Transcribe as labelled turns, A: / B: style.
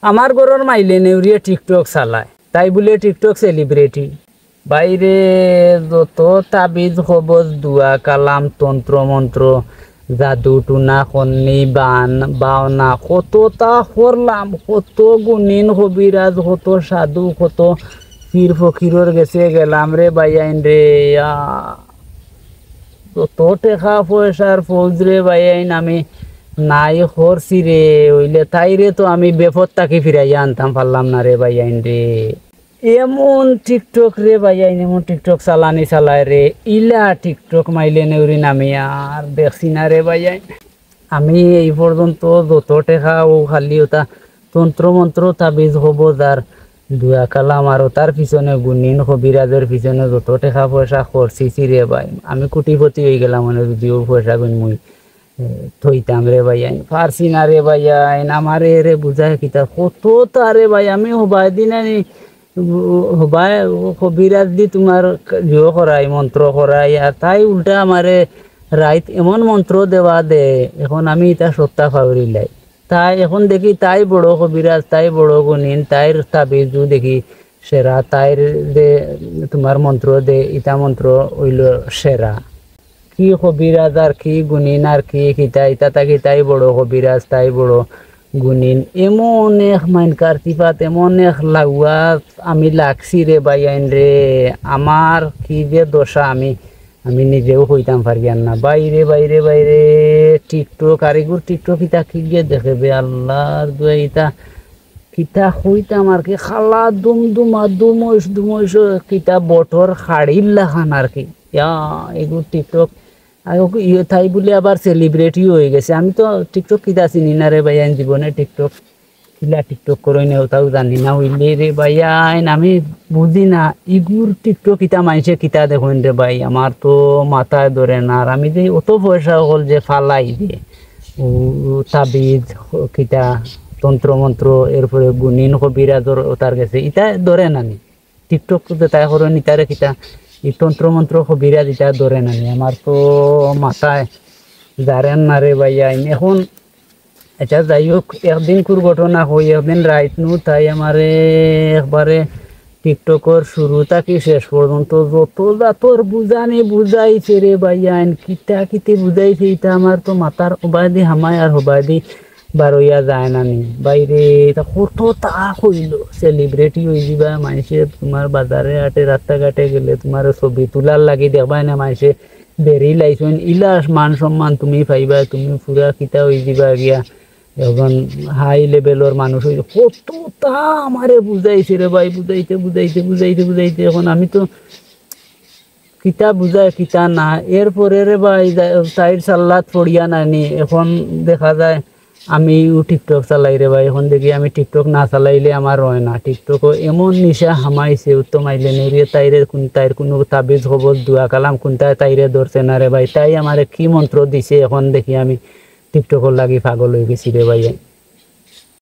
A: আমার ঘরের মাইলে নেউরিয়ে টিকটক চালায়, তাই বলে টিকটক সেলিব্রিটি। বাইরে যত তাবিজ খবজ দুয়া কালাম তন্ত্র মন্ত্র জাদু টুনা কন্নি বান বাওনা কতটা করলাম, কত গুণিন কবিরাজ, কত সাধু, কত পীর ফকিরর গেছে গেলাম রে বাইয়াইন রে। যত টেকা পয়সার ফৌজ রে বাইয়াইন আমি নাই করছি রে, হইলে তাই রে তো আমি বেপত তাকে ফিরাইয়া আনতাম পারলাম না রে বাইয়াইন রে। এমন টিকটক রে ভাইয়াইন, এমন টিকটক চালানি চালায় রে, ইলা টিকটক মাইলে নেউরি নামি আর দেখছি না রে ভাইয়াইন। আমি এই পর্যন্ত যত টেকা ও খালি ওটা তন্ত্র মন্ত্র তাবিজ হব যার দুয়া কালাম আর তার পিছনে গুণিন কবিরাজের পিছনে যত টাকা পয়সা খরচিছি রে ভাই, আমি কোটিপতি হয়ে গেলাম মানে যদিও পয়সা গুণ মুই থইতাম রে ভাইয়াইন। পারছি না রে ভাইয়াইন, আমারে রে বুঝায় কিতা কত তারে ভাই। আমি হবাই দিন হবাই কবিরাজ দি তোমার জিও করাই মন্ত্র করাই, আর তাই উল্টা আমারে রাইত এমন মন্ত্র দেওয়া দে, এখন আমি এটা সত্তা ফাউরিলাই। তাই এখন দেখি তাই বড় কবিরাজ, তাই বড় গুণিন, তাইর তাবিজু দেখি সেরা, তাইর দে তোমার মন্ত্র দে ইটা মন্ত্র হইল সেরা। কি কবিরাজ আর কি গুণিন আর কি কিতা ইটা তাকি তাই বড় কবিরাজ, তাই বড় গুণিন। এমন এক মাইনকার তিপাত এমন এক লাগুয়া আমি লাগছি রে বাইয়াইন রে, আমার কি যে দশা আমি আমি নিজেও হইতাম পারিয়ান না। বাইরে বাইরে বাইরে টিকটক কারিগর টিকটক ইটা কি গিয়ে দেখবে আল্লাহর দুয়ে ইটা কিতা হইতাম আর কি খালা দুম দুমা দুমইস দুমইস কিতা বটর খাড়ির লাখান আর কি এগুলো টিকটক ইয়ে তাই বলে আবার সেলিব্রিটিও হয়ে গেছে। আমি তো টিকটক কিতা চিনি না রে ভাইয়ান, জীবনে টিকটক কিলা টিকটক করই না ওটাও জানি না হইলে রে ভাইয়ান। আমি বুঝি না ইগুর টিকটক কিতা মাইসে কিতা দেখুন রে ভাই, আমার তো মাথায় ধরে না। আর আমি যে অত পয়সা হল যে ফালাই দিয়ে ও তাবিজ কিতা তন্ত্র মন্ত্র এরপরে গুণিন কবিরাজর তার গেছে ইটা ধরে নানি টিকটক তাই করেন ইটারে কিতা এই তন্ত্র মন্ত্র কবিরাজ ইটা ধরে নানি, আমার তো মাথায় জারেন না রে ভাইয়া। এখন আচ্ছা যাই হোক, একদিন কোর ঘটনা হই একদিন রাইত নু তাই আমারে একবারে টিকটকর শুরু থাকি শেষ পর্যন্ত যত জাতর বুঝানি বুঝাইছে রে ভাইয়ান, কিতা কিতে বুঝাইছে এটা আমার তো মাথার হবাদি হামায় আর হবাদি বারইয়া যায় না নি বাইরে। কত তা হইল সেলিব্রিটি হয়ে যাবা মানুষে, তোমার বাজারে হাটে রাস্তাঘাটে গেলে তোমার ছবি তোলার লাগি দেখবাই না মানুষে বেরি লাইছেন ইলা মান সম্মান তুমি পাইবা, তুমি পুরা কিতা হয়ে যাবা গিয়া এখন হাই লেভেলের মানুষ হইল। কত তা আমারে বুঝাইছে রে ভাই, বুঝাইতে বুঝাইতে বুঝাইতে বুঝাইতে এখন আমি তো কিতা বুঝায় কিতা না। এরপরে রে ভাই সাইড সাল্লাত পড়িয়া নানি এখন দেখা যায় আমি টিকটক চালাই রে ভাই। এখন দেখি আমি টিকটক না চালাইলে আমার হয় না। টিকটক এমন নিশা হামাইছে উত্তম আইলে নেরিয়ে তাইরে তাইর কোনো তাবিজ খবর দুয়া কালাম কোনটা তাইরে ধরছে না রে ভাই। তাই আমার কি মন্ত্র দিছে এখন দেখি আমি টিকটকর লাগি পাগল হয়ে গেছি রে ভাই।